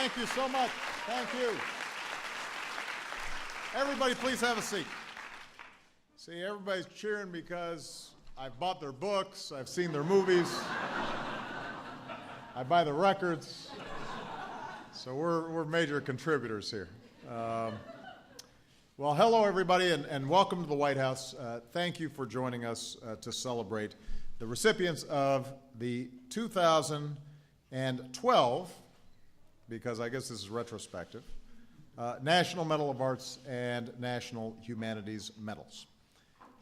Thank you so much. Thank you. Everybody, please have a seat. See, everybody's cheering because I've bought their books, I've seen their movies, I buy the records, so we're major contributors here. Well, hello, everybody, and welcome to the White House. Thank you for joining us to celebrate the recipients of the 2012, because I guess this is retrospective, National Medal of Arts and National Humanities medals.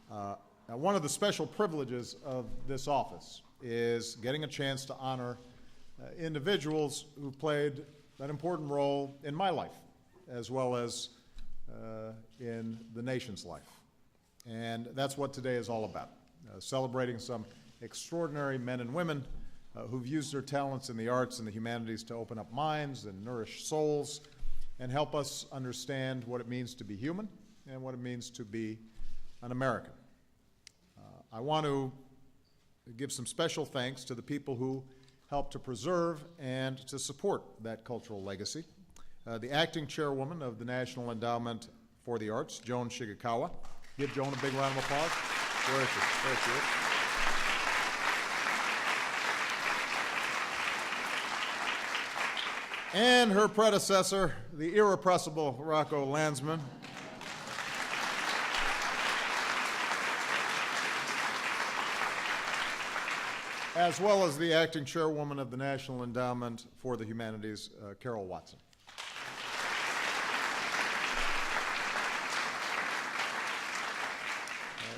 Now, one of the special privileges of this office is getting a chance to honor individuals who played an important role in my life, as well as in the nation's life. And that's what today is all about, celebrating some extraordinary men and women who've used their talents in the arts and the humanities to open up minds and nourish souls and help us understand what it means to be human and what it means to be an American. I want to give some special thanks to the people who helped to preserve and to support that cultural legacy. The acting chairwoman of the National Endowment for the Arts, Joan Shigekawa. Give Joan a big round of applause. Where is she? There she is. And her predecessor, the irrepressible Rocco Landsman. As well as the acting chairwoman of the National Endowment for the Humanities, Carol Watson.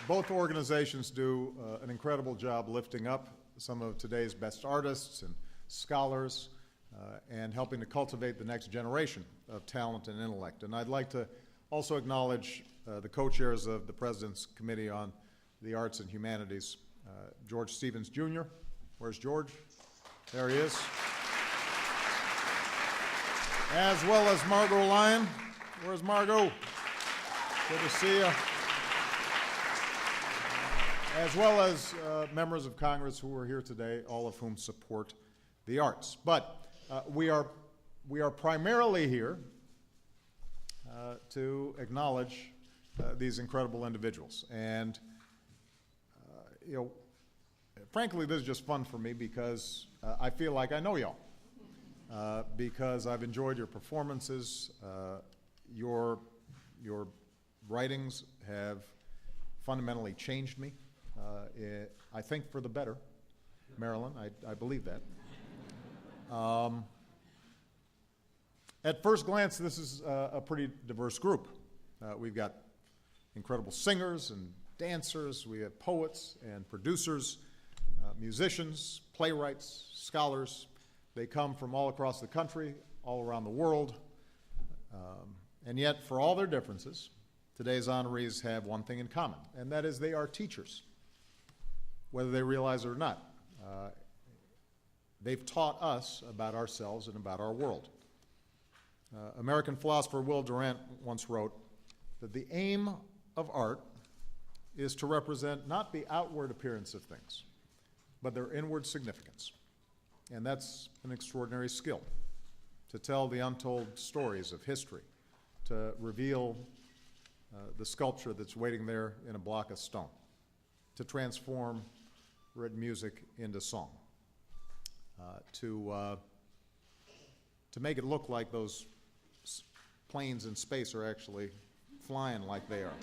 Both organizations do an incredible job lifting up some of today's best artists and scholars and helping to cultivate the next generation of talent and intellect. And I'd like to also acknowledge the co-chairs of the President's Committee on the Arts and Humanities, George Stevens Jr. Where's George? There he is. As well as Margot Lyon. Where's Margot? Good to see you. As well as members of Congress who are here today, all of whom support the arts. But we are primarily here to acknowledge these incredible individuals. And, frankly, this is just fun for me because I feel like I know y'all. Because I've enjoyed your performances. Your writings have fundamentally changed me. I think for the better, Marilyn, I believe that. At first glance, this is a pretty diverse group. We've got incredible singers and dancers, we have poets and producers, musicians, playwrights, scholars. They come from all across the country, all around the world, and yet for all their differences, today's honorees have one thing in common, and that is they are teachers. Whether they realize it or not. They've taught us about ourselves and about our world. American philosopher Will Durant once wrote that the aim of art is to represent not the outward appearance of things, but their inward significance. And that's an extraordinary skill, to tell the untold stories of history, to reveal the sculpture that's waiting there in a block of stone, to transform written music into song, to make it look like those planes in space are actually flying like they are.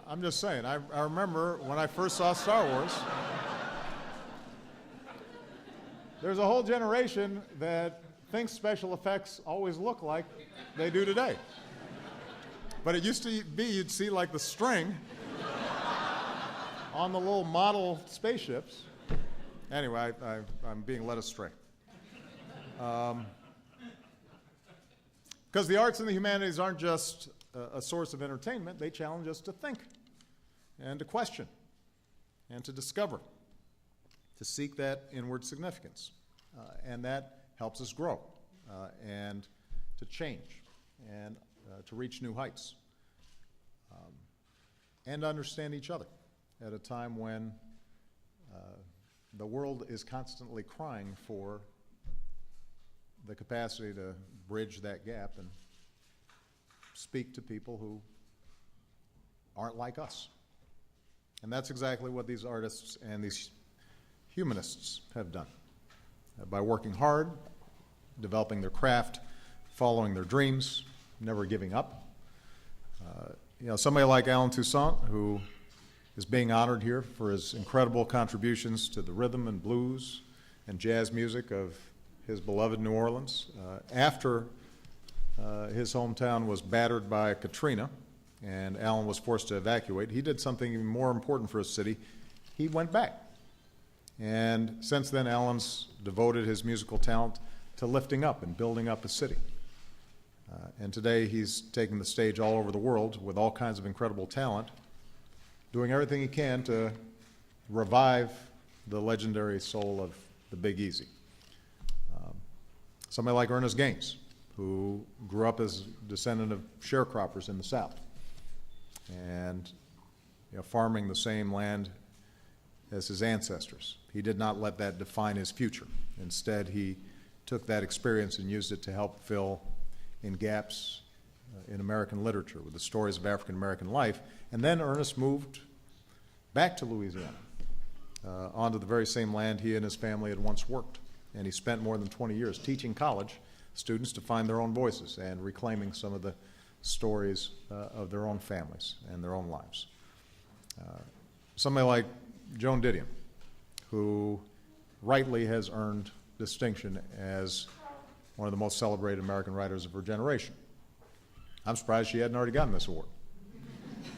I'm just saying, I remember when I first saw Star Wars, there's a whole generation that thinks special effects always look like they do today. But it used to be you'd see like the string on the little model spaceships. Anyway, I'm being led astray. Because the arts and the humanities aren't just a source of entertainment, they challenge us to think and to question and to discover, to seek that inward significance. And that helps us grow and to change and to reach new heights and understand each other at a time when The world is constantly crying for the capacity to bridge that gap and speak to people who aren't like us. And that's exactly what these artists and these humanists have done. By working hard, developing their craft, following their dreams, never giving up. Somebody like Alan Toussaint, who is being honored here for his incredible contributions to the rhythm and blues and jazz music of his beloved New Orleans. After his hometown was battered by Katrina and Alan was forced to evacuate, he did something even more important for his city. He went back. And since then, Alan's devoted his musical talent to lifting up and building up a city. And today, he's taking the stage all over the world with all kinds of incredible talent, doing everything he can to revive the legendary soul of the Big Easy. Somebody like Ernest Gaines, who grew up as a descendant of sharecroppers in the South and farming the same land as his ancestors. He did not let that define his future. Instead, he took that experience and used it to help fill in gaps in American literature with the stories of African American life. And then Ernest moved back to Louisiana, onto the very same land he and his family had once worked. And he spent more than 20 years teaching college students to find their own voices and reclaiming some of the stories of their own families and their own lives. Somebody like Joan Didion, who rightly has earned distinction as one of the most celebrated American writers of her generation. I'm surprised she hadn't already gotten this award.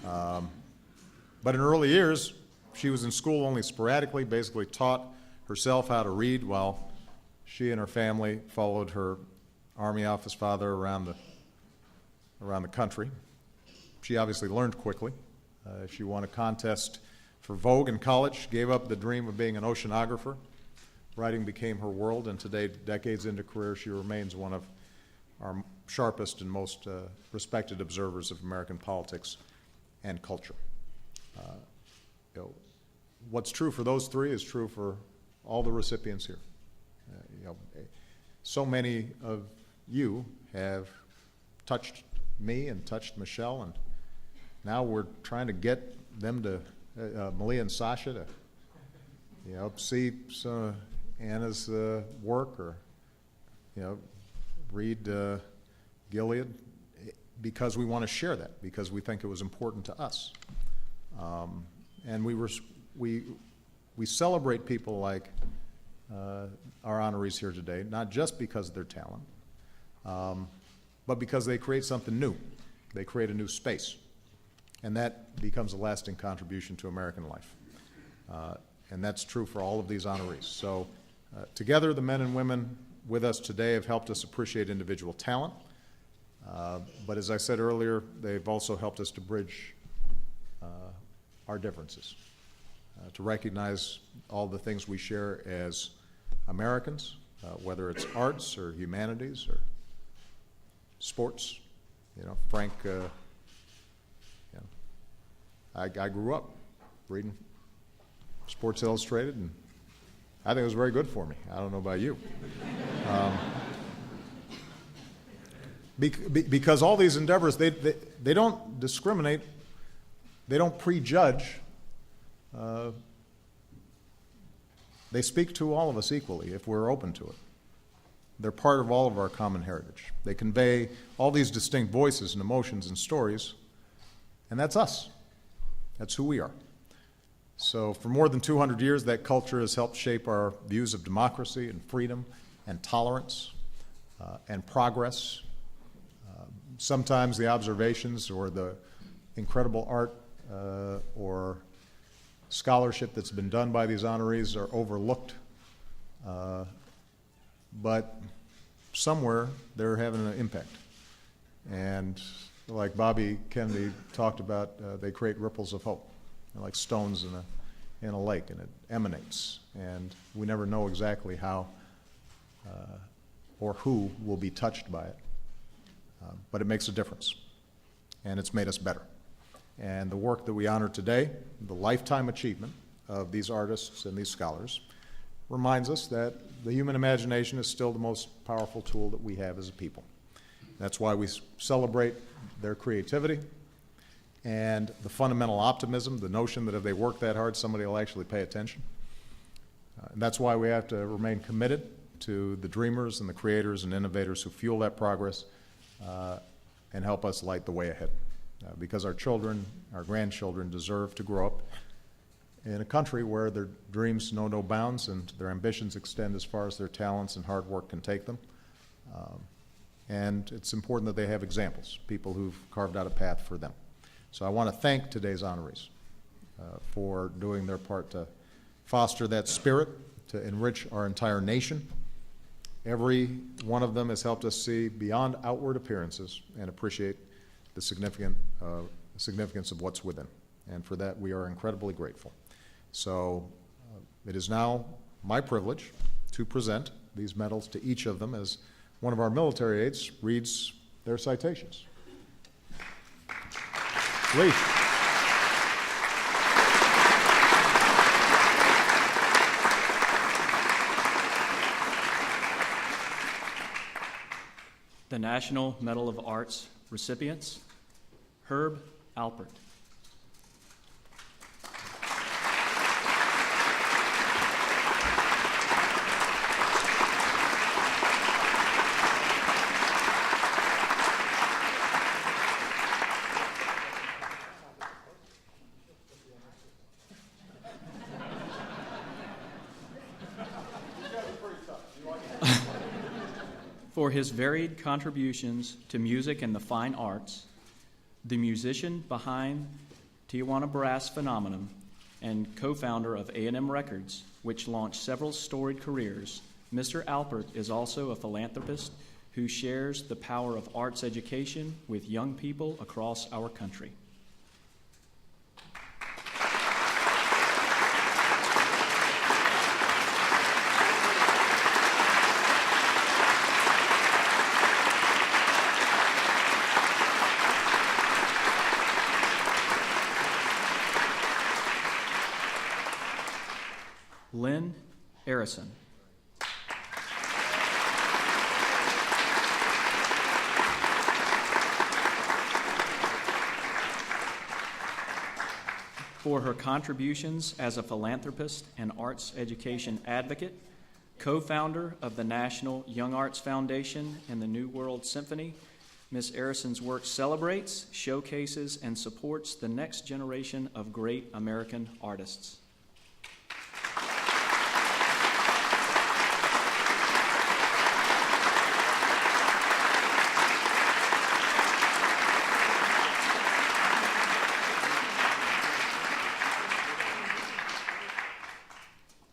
But in early years, she was in school only sporadically, basically taught herself how to read while she and her family followed her Army office father around the country. She obviously learned quickly. She won a contest for Vogue in college, gave up the dream of being an oceanographer. Writing became her world, and today, decades into career, she remains one of our sharpest and most respected observers of American politics and culture. What's true for those three is true for all the recipients here. So many of you have touched me and touched Michelle, and now we're trying to get them to, Malia and Sasha, to see some of Anna's work, or read Gilead, because we want to share that, because we think it was important to us. And we celebrate people like our honorees here today, not just because of their talent, but because they create something new. They create a new space. And that becomes a lasting contribution to American life. And that's true for all of these honorees. So together, the men and women with us today have helped us appreciate individual talent. But as I said earlier, they've also helped us to bridge our differences, to recognize all the things we share as Americans, whether it's arts or humanities or sports. Frank, I grew up reading Sports Illustrated, and I think it was very good for me. I don't know about you. Because all these endeavors, they don't discriminate, they don't prejudge. They speak to all of us equally if we're open to it. They're part of all of our common heritage. They convey all these distinct voices and emotions and stories, and that's us. That's who we are. So for more than 200 years, that culture has helped shape our views of democracy and freedom and tolerance and progress. Sometimes the observations or the incredible art or scholarship that's been done by these honorees are overlooked, but somewhere they're having an impact. And like Bobby Kennedy talked about, they create ripples of hope. They're like stones in a lake, and it emanates. And we never know exactly how or who will be touched by it. But it makes a difference, and it's made us better. And the work that we honor today, the lifetime achievement of these artists and these scholars reminds us that the human imagination is still the most powerful tool that we have as a people. That's why we celebrate their creativity and the fundamental optimism, the notion that if they work that hard, somebody will actually pay attention. And that's why we have to remain committed to the dreamers and the creators and innovators who fuel that progress and help us light the way ahead. Because our children, our grandchildren deserve to grow up in a country where their dreams know no bounds and their ambitions extend as far as their talents and hard work can take them. And it's important that they have examples, people who've carved out a path for them. So I want to thank today's honorees for doing their part to foster that spirit, to enrich our entire nation. Every one of them has helped us see beyond outward appearances and appreciate the significance of what's within. And for that, we are incredibly grateful. So it is now my privilege to present these medals to each of them as one of our military aides reads their citations. Please. The National Medal of Arts recipients: Herb Alpert. For his varied contributions to music and the fine arts, the musician behind Tijuana Brass Phenomenon and co-founder of A&M Records, which launched several storied careers, Mr. Alpert is also a philanthropist who shares the power of arts education with young people across our country. Lynn Arison. For her contributions as a philanthropist and arts education advocate, co-founder of the National Young Arts Foundation and the New World Symphony, Ms. Arison's work celebrates, showcases, and supports the next generation of great American artists.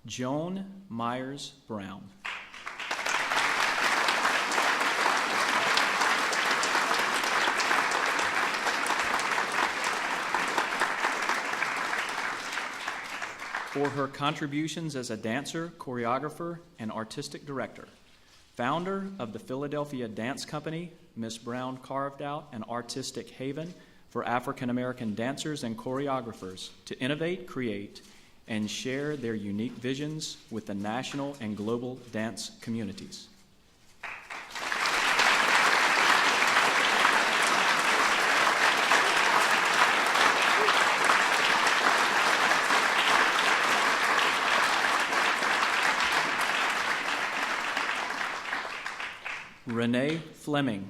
Joan Myers Brown. For her contributions as a dancer, choreographer, and artistic director, founder of the Philadelphia Dance Company, Ms. Brown carved out an artistic haven for African American dancers and choreographers to innovate, create, and share their unique visions with the national and global dance communities. Renee Fleming.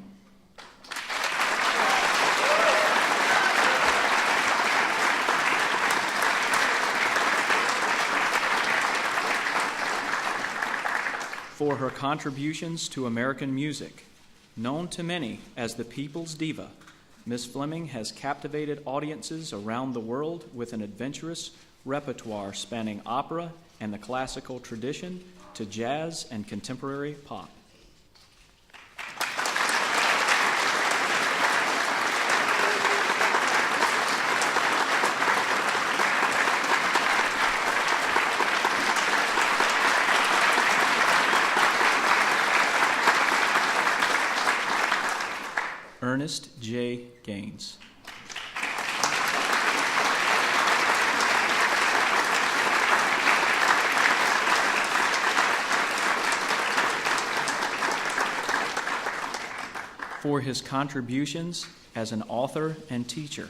For her contributions to American music, known to many as the People's Diva, Ms. Fleming has captivated audiences around the world with an adventurous repertoire spanning opera and the classical tradition to jazz and contemporary pop. Ernest J. Gaines. for his contributions as an author and teacher.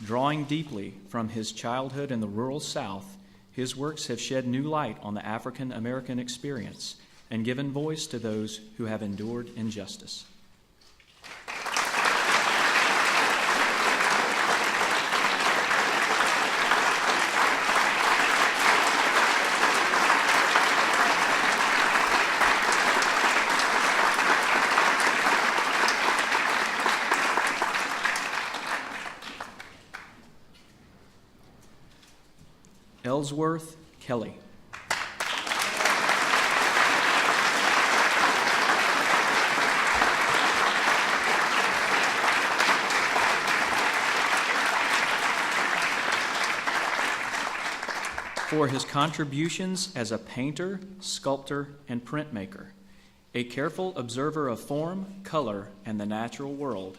Drawing deeply from his childhood in the rural South, his works have shed new light on the African American experience and given voice to those who have endured injustice. Ellsworth Kelly. For his contributions as a painter, sculptor, and printmaker, a careful observer of form, color, and the natural world,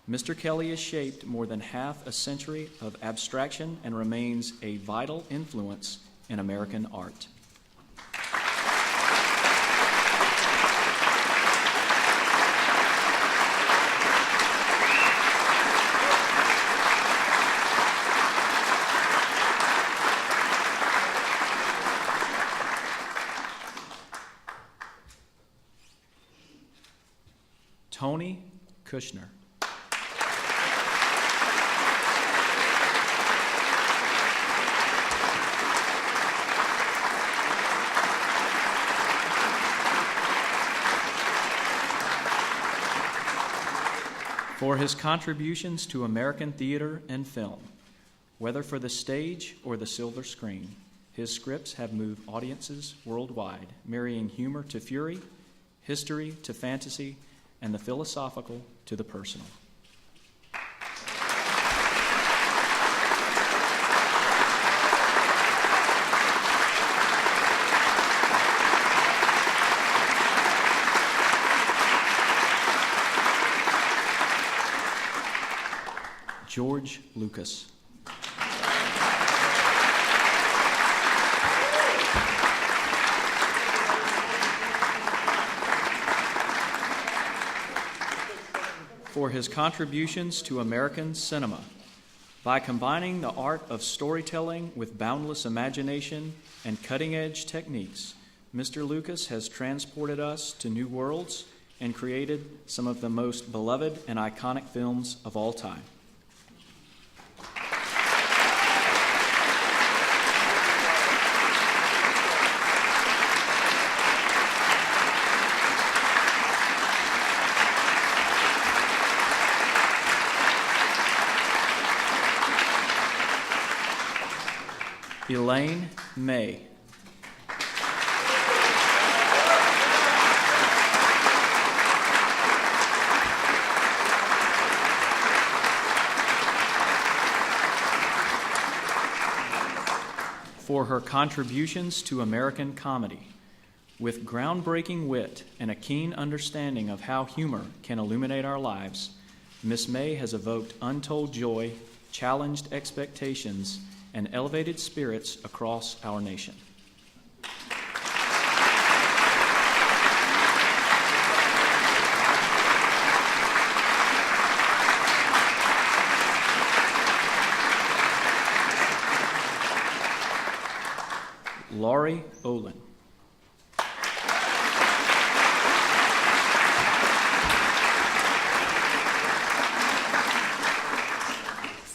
Mr. Kelly has shaped more than half a century of abstraction and remains a vital influence in American art. Tony Kushner. For his contributions to American theater and film, whether for the stage or the silver screen, his scripts have moved audiences worldwide, marrying humor to fury, history to fantasy, and the philosophical to the personal. George Lucas. For his contributions to American cinema, by combining the art of storytelling with boundless imagination and cutting-edge techniques, Mr. Lucas has transported us to new worlds and created some of the most beloved and iconic films of all time. Elaine May. For her contributions to American comedy, with groundbreaking wit and a keen understanding of how humor can illuminate our lives, Miss May has evoked untold joy, challenged expectations, and elevated spirits across our nation. Laurie Olin.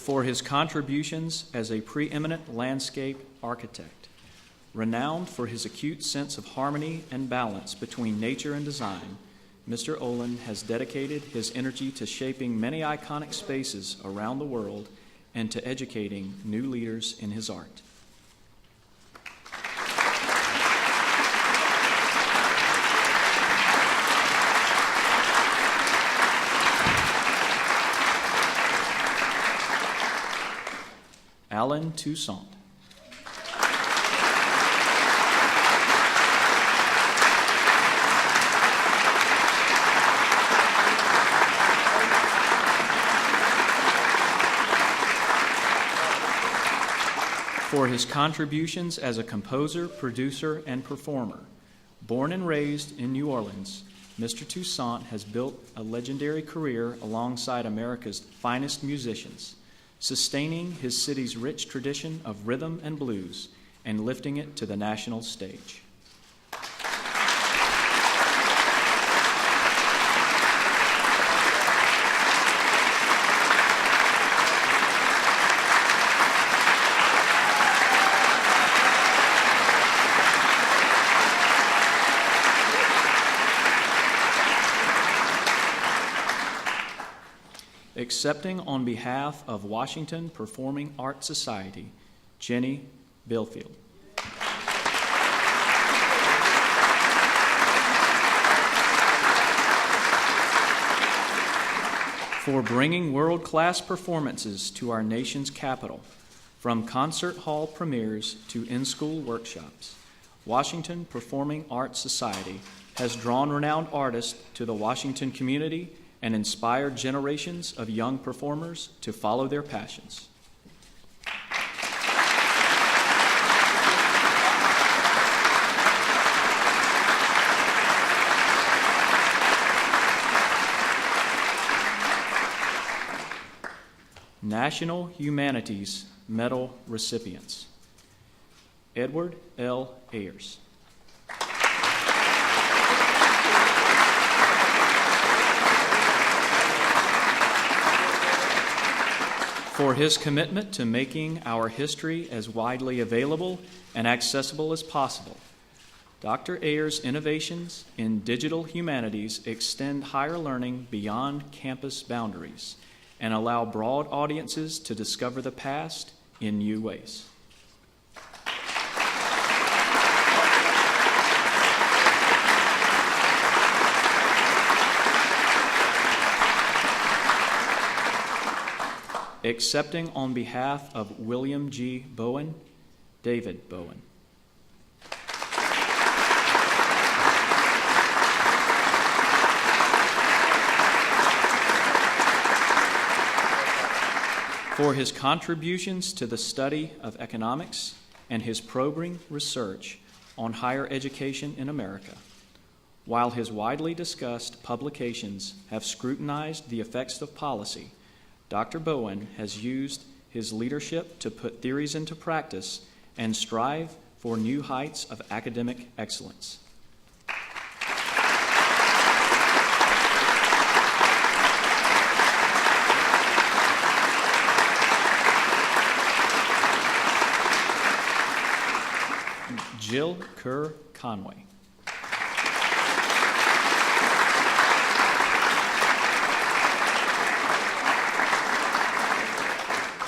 For his contributions as a preeminent landscape architect, renowned for his acute sense of harmony and balance between nature and design, Mr. Olin has dedicated his energy to shaping many iconic spaces around the world and to educating new leaders in his art. Alan Toussaint. For his contributions as a composer, producer, and performer, born and raised in New Orleans, Mr. Toussaint has built a legendary career alongside America's finest musicians, sustaining his city's rich tradition of rhythm and blues and lifting it to the national stage. Accepting on behalf of Washington Performing Arts Society, Jenny Billfield. For bringing world-class performances to our nation's capital, from concert hall premieres to in-school workshops, Washington Performing Arts Society has drawn renowned artists to the Washington community and inspired generations of young performers to follow their passions. National Humanities Medal recipients: Edward L. Ayers. For his commitment to making our history as widely available and accessible as possible, Dr. Ayers' innovations in digital humanities extend higher learning beyond campus boundaries and allow broad audiences to discover the past in new ways. Accepting on behalf of William G. Bowen, David Bowen. For his contributions to the study of economics and his probing research on higher education in America, while his widely discussed publications have scrutinized the effects of policy, Dr. Bowen has used his leadership to put theories into practice and strive for new heights of academic excellence. Jill Kerr Conway.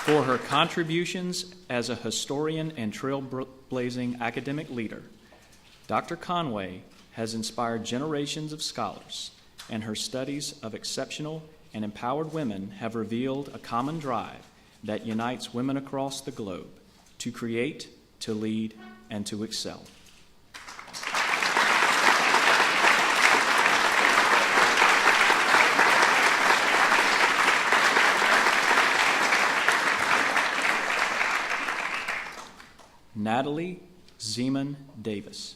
For her contributions as a historian and trailblazing academic leader, Dr. Conway has inspired generations of scholars, and her studies of exceptional and empowered women have revealed a common drive that unites women across the globe to create, to lead, and to excel. Natalie Zeman Davis.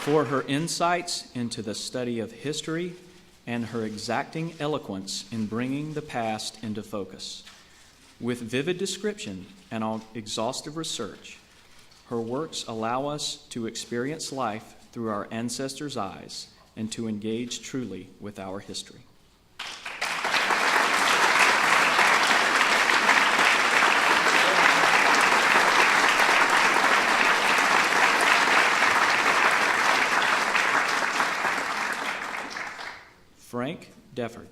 For her insights into the study of history and her exacting eloquence in bringing the past into focus. With vivid description and exhaustive research, her works allow us to experience life through our ancestors' eyes and to engage truly with our history. Frank Defford.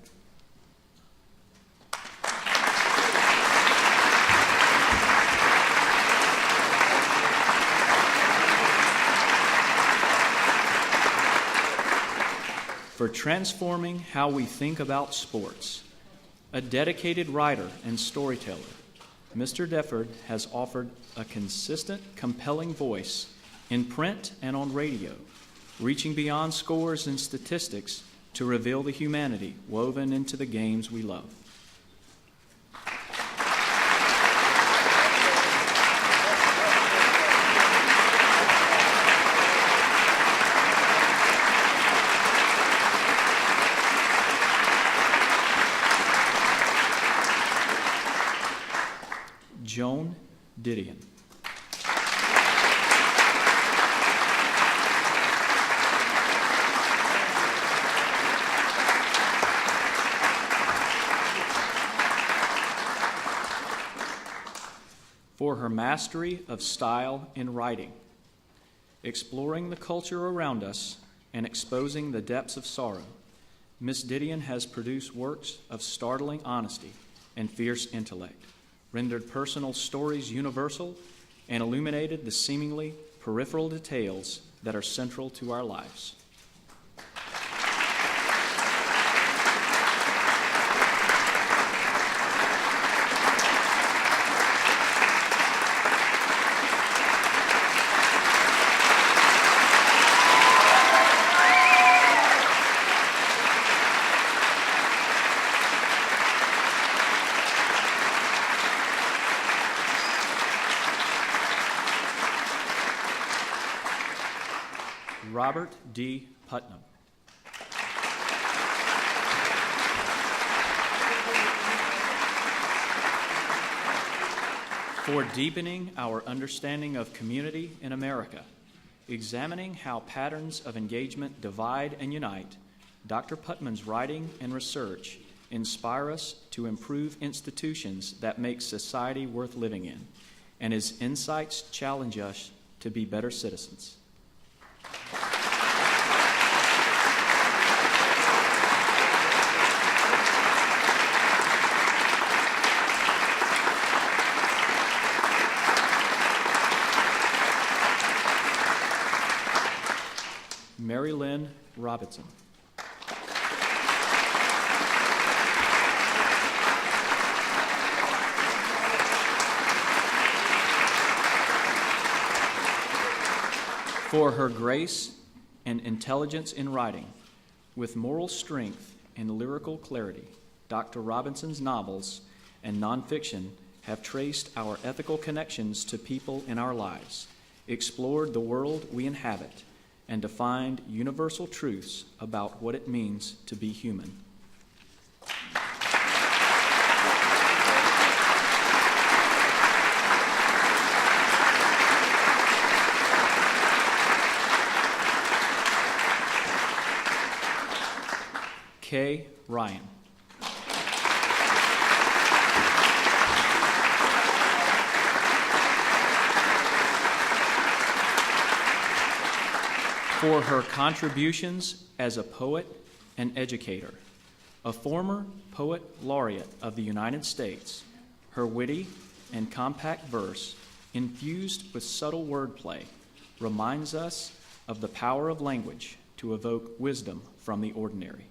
For transforming how we think about sports. A dedicated writer and storyteller, Mr. Defford has offered a consistent, compelling voice in print and on radio, reaching beyond scores and statistics to reveal the humanity woven into the games we love. Didion. For her mastery of style in writing, exploring the culture around us and exposing the depths of sorrow, Miss Didion has produced works of startling honesty and fierce intellect, rendered personal stories universal, and illuminated the seemingly peripheral details that are central to our lives. Robert D. Putnam. For deepening our understanding of community in America, examining how patterns of engagement divide and unite, Dr. Putnam's writing and research inspire us to improve institutions that make society worth living in, and his insights challenge us to be better citizens. Mary Lynn Robinson. For her grace and intelligence in writing, with moral strength and lyrical clarity, Dr. Robinson's novels and nonfiction have traced our ethical connections to people in our lives, explored the world we inhabit, and defined universal truths about what it means to be human. Kay Ryan. For her contributions as a poet and educator, a former poet laureate of the United States, her witty and compact verse, infused with subtle wordplay, reminds us of the power of language to evoke wisdom from the ordinary.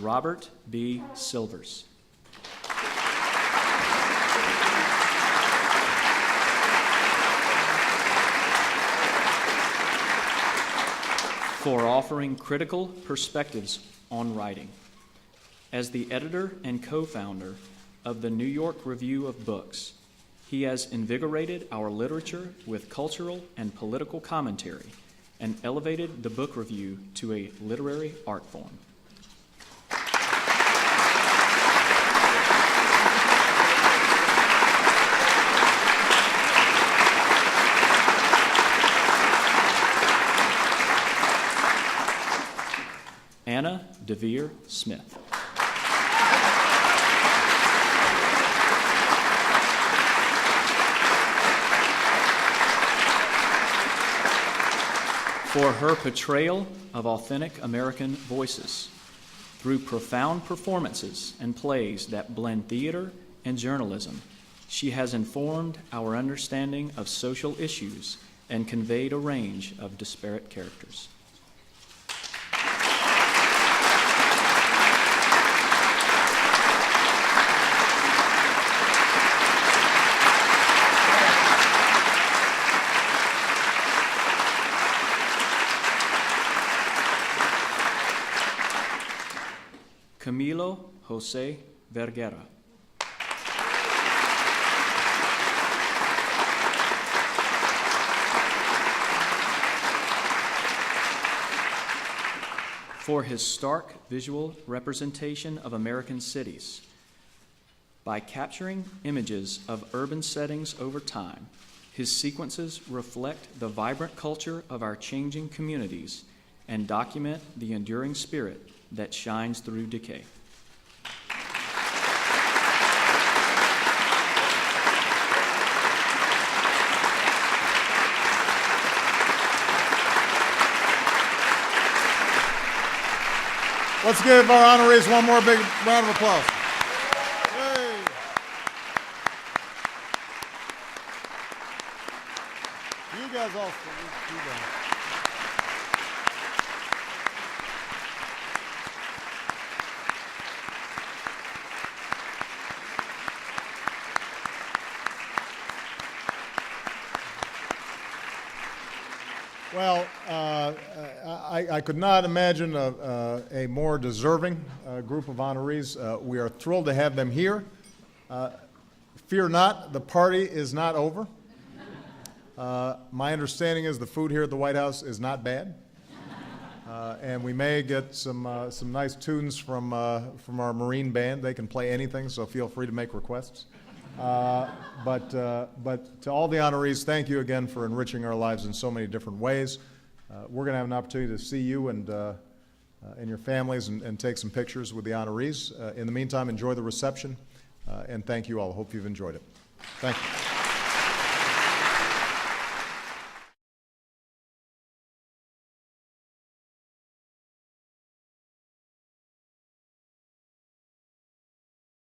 Robert B. Silvers. For offering critical perspectives on writing. As the editor and co-founder of the New York Review of Books, he has invigorated our literature with cultural and political commentary and elevated the book review to a literary art form. Anna DeVere Smith. For her portrayal of authentic American voices through profound performances and plays that blend theater and journalism, she has informed our understanding of social issues and conveyed a range of disparate characters. Camilo Jose Vergara. for his stark visual representation of American cities. By capturing images of urban settings over time, his sequences reflect the vibrant culture of our changing communities and document the enduring spirit that shines through decay. Let's give our honorees one more big round of applause. Yay. You guys all. You guys. Well, I could not imagine a more deserving group of honorees. We are thrilled to have them here. Fear not, the party is not over. My understanding is the food here at the White House is not bad, and we may get some nice tunes from our Marine band. They can play anything, so feel free to make requests. But to all the honorees, thank you again for enriching our lives in so many different ways. We're going to have an opportunity to see you and your families and take some pictures with the honorees. In the meantime, enjoy the reception, and thank you all. I hope you've enjoyed it. Thank you.